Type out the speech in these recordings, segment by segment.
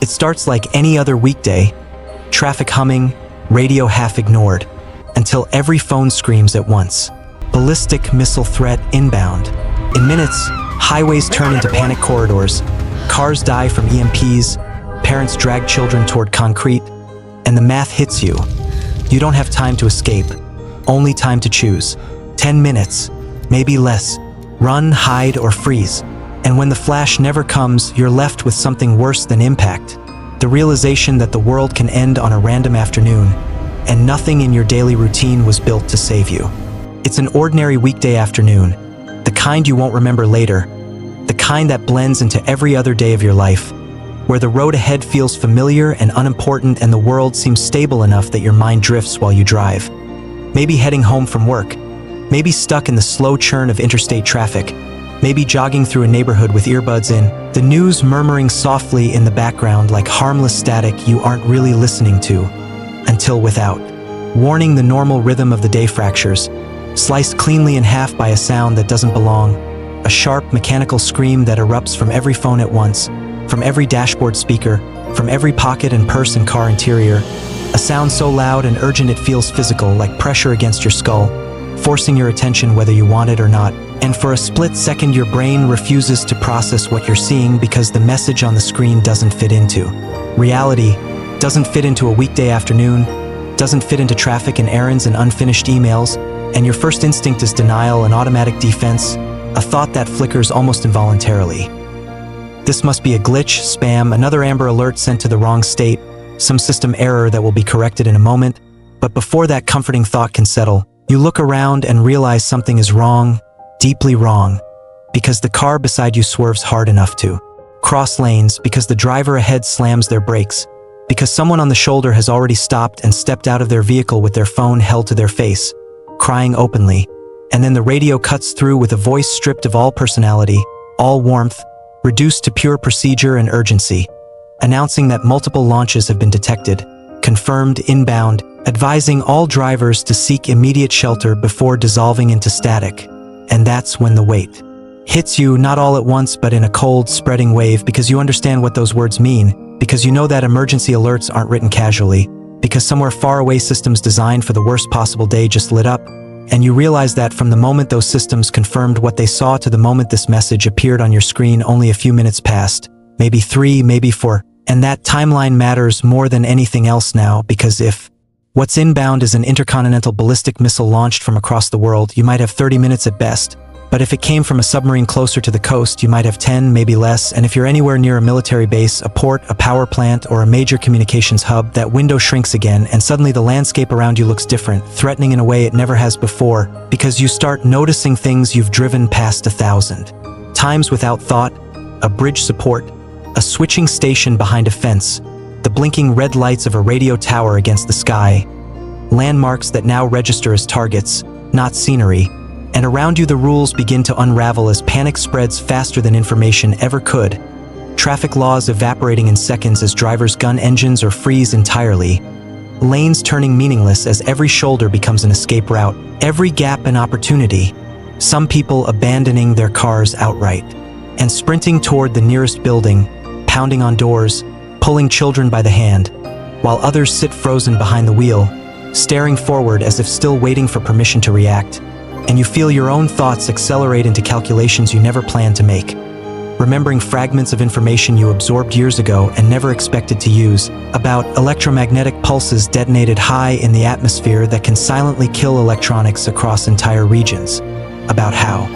It starts like any other weekday, traffic humming, radio half ignored, until every phone screams at once. Ballistic missile threat inbound. In minutes, highways turn into panic corridors, cars die from EMPs, parents drag children toward concrete, and the math hits you. You don't have time to escape, only time to choose. 10 minutes, maybe less. Run, hide, or freeze. And when the flash never comes, you're left with something worse than impact. The realization that the world can end on a random afternoon, and nothing in your daily routine was built to save you. It's an ordinary weekday afternoon, the kind you won't remember later, the kind that blends into every other day of your life, where the road ahead feels familiar and unimportant and the world seems stable enough that your mind drifts while you drive. Maybe heading home from work, maybe stuck in the slow churn of interstate traffic, maybe jogging through a neighborhood with earbuds in, the news murmuring softly in the background like harmless static you aren't really listening to, until without warning, the normal rhythm of the day fractures, sliced cleanly in half by a sound that doesn't belong, a sharp mechanical scream that erupts from every phone at once, from every dashboard speaker, from every pocket and purse and car interior, a sound so loud and urgent it feels physical, like pressure against your skull, forcing your attention whether you want it or not. And for a split second, your brain refuses to process what you're seeing because the message on the screen doesn't fit into reality, doesn't fit into a weekday afternoon, doesn't fit into traffic and errands and unfinished emails, and your first instinct is denial, an automatic defense, a thought that flickers almost involuntarily. This must be a glitch, spam, another Amber Alert sent to the wrong state, some system error that will be corrected in a moment. But before that comforting thought can settle, you look around and realize something is wrong, deeply wrong, because the car beside you swerves hard enough to cross lanes, because the driver ahead slams their brakes, because someone on the shoulder has already stopped and stepped out of their vehicle with their phone held to their face, crying openly, and then the radio cuts through with a voice stripped of all personality, all warmth, reduced to pure procedure and urgency, announcing that multiple launches have been detected, confirmed inbound, advising all drivers to seek immediate shelter before dissolving into static. And that's when the weight hits you, not all at once but in a cold, spreading wave, because you understand what those words mean, because you know that emergency alerts aren't written casually, because somewhere far away systems designed for the worst possible day just lit up, and you realize that from the moment those systems confirmed what they saw to the moment this message appeared on your screen, only a few minutes passed, maybe 3, maybe 4, and that timeline matters more than anything else now, because if what's inbound is an intercontinental ballistic missile launched from across the world, you might have 30 minutes at best. But if it came from a submarine closer to the coast, you might have 10, maybe less. And if you're anywhere near a military base, a port, a power plant, or a major communications hub, that window shrinks again, and suddenly the landscape around you looks different, threatening in a way it never has before, because you start noticing things you've driven past 1,000 times without thought: a bridge support, a switching station behind a fence, the blinking red lights of a radio tower against the sky, landmarks that now register as targets, not scenery. And around you the rules begin to unravel as panic spreads faster than information ever could. Traffic laws evaporating in seconds as drivers gun engines or freeze entirely. Lanes turning meaningless as every shoulder becomes an escape route, every gap an opportunity. Some people abandoning their cars outright and sprinting toward the nearest building, pounding on doors, pulling children by the hand, while others sit frozen behind the wheel, staring forward as if still waiting for permission to react. And you feel your own thoughts accelerate into calculations you never planned to make, remembering fragments of information you absorbed years ago and never expected to use, about electromagnetic pulses detonated high in the atmosphere that can silently kill electronics across entire regions, about how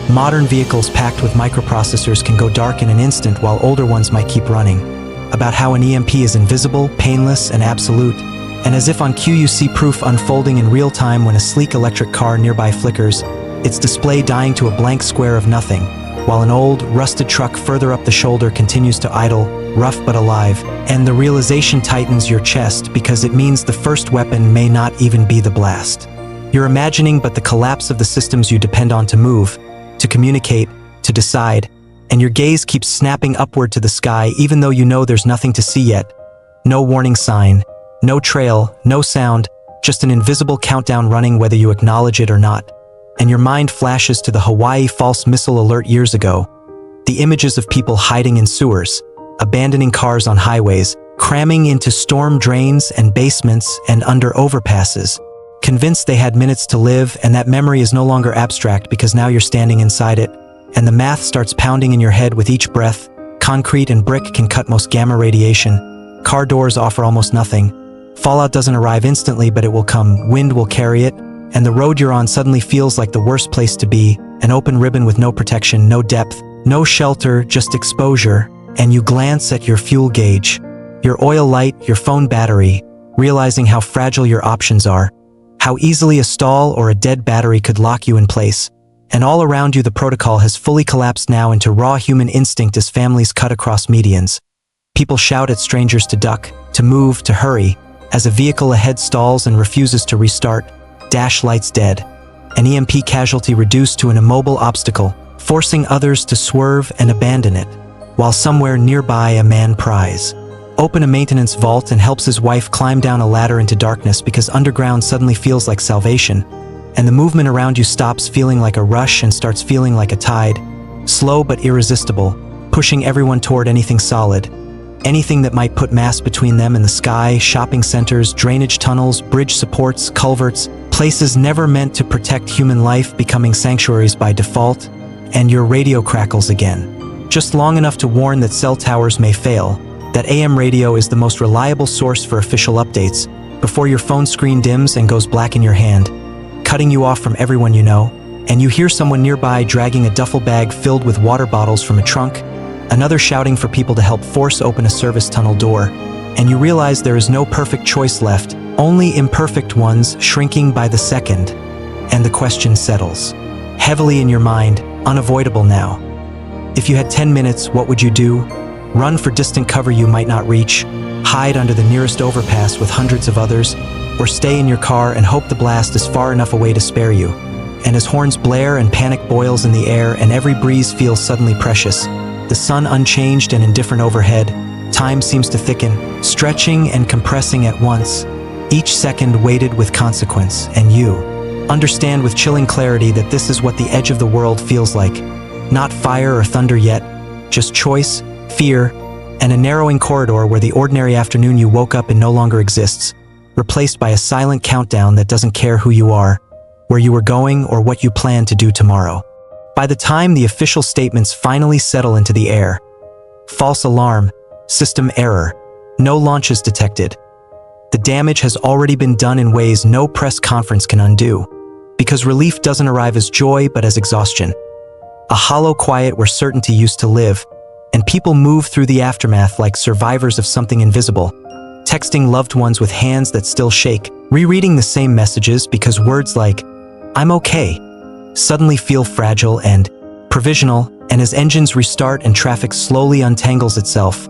modern vehicles packed with microprocessors can go dark in an instant while older ones might keep running, about how an EMP is invisible, painless, and absolute. And as if on cue, you see proof unfolding in real time when a sleek electric car nearby flickers, its display dying to a blank square of nothing, while an old, rusted truck further up the shoulder continues to idle, rough but alive. And the realization tightens your chest because it means the first weapon may not even be the blast you're imagining, but the collapse of the systems you depend on to move, to communicate, to decide. And your gaze keeps snapping upward to the sky even though you know there's nothing to see yet. No warning sign. No trail, no sound, just an invisible countdown running whether you acknowledge it or not. And your mind flashes to the Hawaii false missile alert years ago. The images of people hiding in sewers, abandoning cars on highways, cramming into storm drains and basements and under overpasses, convinced they had minutes to live, and that memory is no longer abstract because now you're standing inside it, and the math starts pounding in your head with each breath. Concrete and brick can cut most gamma radiation. Car doors offer almost nothing. Fallout doesn't arrive instantly, but it will come. Wind will carry it, and the road you're on suddenly feels like the worst place to be, an open ribbon with no protection, no depth, no shelter, just exposure, and you glance at your fuel gauge, your oil light, your phone battery, realizing how fragile your options are, how easily a stall or a dead battery could lock you in place. And all around you the protocol has fully collapsed now into raw human instinct as families cut across medians. People shout at strangers to duck, to move, to hurry, as a vehicle ahead stalls and refuses to restart, dash lights dead. An EMP casualty reduced to an immobile obstacle, forcing others to swerve and abandon it, while somewhere nearby a man pries open a maintenance vault and helps his wife climb down a ladder into darkness because underground suddenly feels like salvation, and the movement around you stops feeling like a rush and starts feeling like a tide, slow but irresistible, pushing everyone toward anything solid, anything that might put mass between them and the sky. Shopping centers, drainage tunnels, bridge supports, culverts, places never meant to protect human life becoming sanctuaries by default, and your radio crackles again, just long enough to warn that cell towers may fail, that AM radio is the most reliable source for official updates, before your phone screen dims and goes black in your hand, cutting you off from everyone you know, and you hear someone nearby dragging a duffel bag filled with water bottles from a trunk, another shouting for people to help force open a service tunnel door, and you realize there is no perfect choice left, only imperfect ones shrinking by the second, and the question settles, heavily in your mind, unavoidable now. If you had 10 minutes, what would you do? Run for distant cover you might not reach, hide under the nearest overpass with hundreds of others, or stay in your car and hope the blast is far enough away to spare you. And as horns blare and panic boils in the air and every breeze feels suddenly precious, the sun unchanged and indifferent overhead, time seems to thicken, stretching and compressing at once, each second weighted with consequence, and you understand with chilling clarity that this is what the edge of the world feels like. Not fire or thunder yet, just choice, fear, and a narrowing corridor where the ordinary afternoon you woke up in no longer exists, replaced by a silent countdown that doesn't care who you are, where you were going, or what you plan to do tomorrow. By the time the official statements finally settle into the air, false alarm, system error, no launches detected, the damage has already been done in ways no press conference can undo, because relief doesn't arrive as joy but as exhaustion. A hollow quiet where certainty used to live, and people move through the aftermath like survivors of something invisible, texting loved ones with hands that still shake, rereading the same messages because words like, "I'm okay," suddenly feel fragile and provisional, and as engines restart and traffic slowly untangles itself,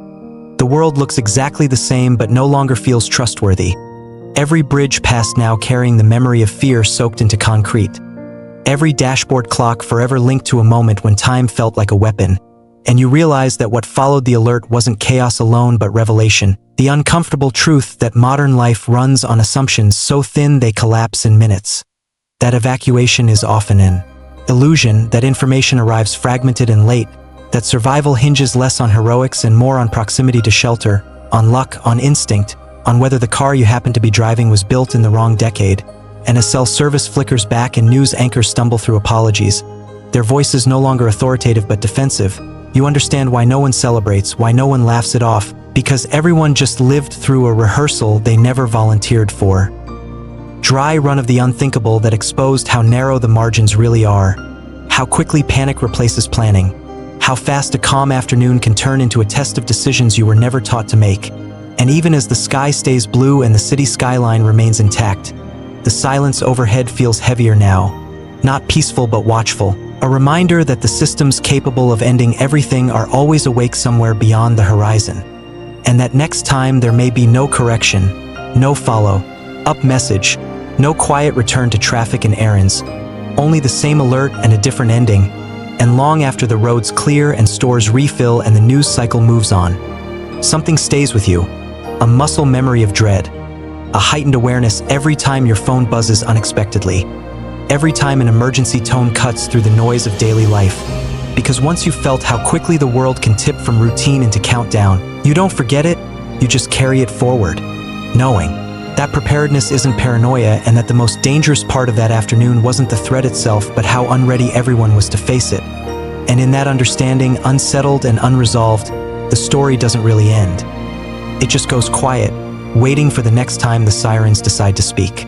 the world looks exactly the same but no longer feels trustworthy. Every bridge passed now carrying the memory of fear soaked into concrete. Every dashboard clock forever linked to a moment when time felt like a weapon. And you realize that what followed the alert wasn't chaos alone but revelation, the uncomfortable truth that modern life runs on assumptions so thin they collapse in minutes. That evacuation is often an illusion, that information arrives fragmented and late, that survival hinges less on heroics and more on proximity to shelter, on luck, on instinct, on whether the car you happen to be driving was built in the wrong decade. And as cell service flickers back and news anchors stumble through apologies, their voices no longer authoritative but defensive, you understand why no one celebrates, why no one laughs it off, because everyone just lived through a rehearsal they never volunteered for. Dry run of the unthinkable that exposed how narrow the margins really are, how quickly panic replaces planning, how fast a calm afternoon can turn into a test of decisions you were never taught to make. And even as the sky stays blue and the city skyline remains intact, the silence overhead feels heavier now, not peaceful but watchful, a reminder that the systems capable of ending everything are always awake somewhere beyond the horizon, and that next time there may be no correction, no follow-up message, no quiet return to traffic and errands, only the same alert and a different ending, and long after the roads clear and stores refill and the news cycle moves on, something stays with you, a muscle memory of dread, a heightened awareness every time your phone buzzes unexpectedly, every time an emergency tone cuts through the noise of daily life, Because once you've felt how quickly the world can tip from routine into countdown, you don't forget it, you just carry it forward, knowing that preparedness isn't paranoia and that the most dangerous part of that afternoon wasn't the threat itself, but how unready everyone was to face it. And in that understanding, unsettled and unresolved, the story doesn't really end. It just goes quiet, waiting for the next time the sirens decide to speak.